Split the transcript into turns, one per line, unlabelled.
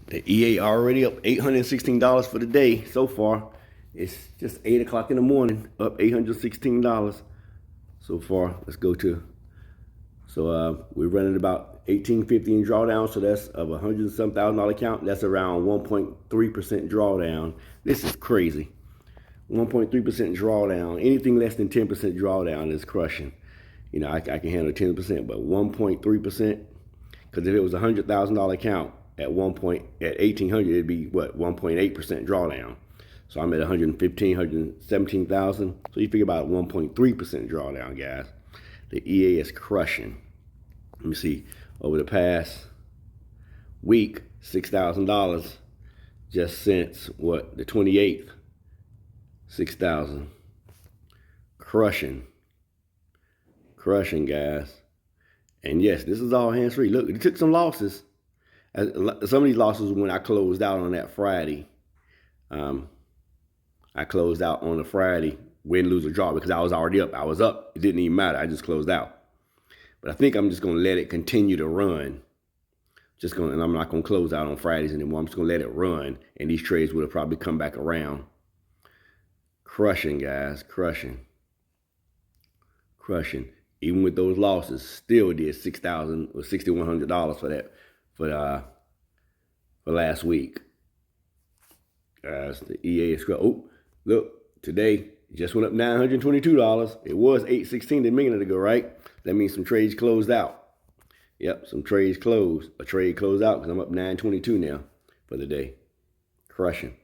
The EA already up $816 for the day so far. It's just 8 o'clock in the morning, up $816 so far. Let's go to, so we're running about 1850 in drawdown, so that's of $100,000 account. That's around 1.3% drawdown. This is crazy. 1.3% drawdown. Anything less than 10% drawdown is crushing. You know, I can handle 10%, but 1.3%, because if it was a $100,000 account at 1800, it'd be what, 1.8% drawdown. So I'm at 115, 117,000. So you figure about 1.3% drawdown, guys. The EA is crushing. Let me see. Over the past week, $6,000 just since what, the 28th. 6,000. Crushing, guys. And yes, this is all hands free. Look, it took some losses. Some of these losses when I closed out on that Friday. I closed out on a Friday, win, lose, or draw, because I was already up. I was up. It didn't even matter. I just closed out. But I think I'm just going to let it continue to run. And I'm not going to close out on Fridays anymore. I'm just going to let it run. And these trades would have probably come back around. Crushing, guys. Crushing. Even with those losses, still did $6,000 or $6,100 for that, for last week. Guys, the EA is, oh, look, today just went up $922. It was $816 a minute ago, right? That means some trades closed out. Yep, some trades closed. A trade closed out because I'm up $922 now for the day. Crushing.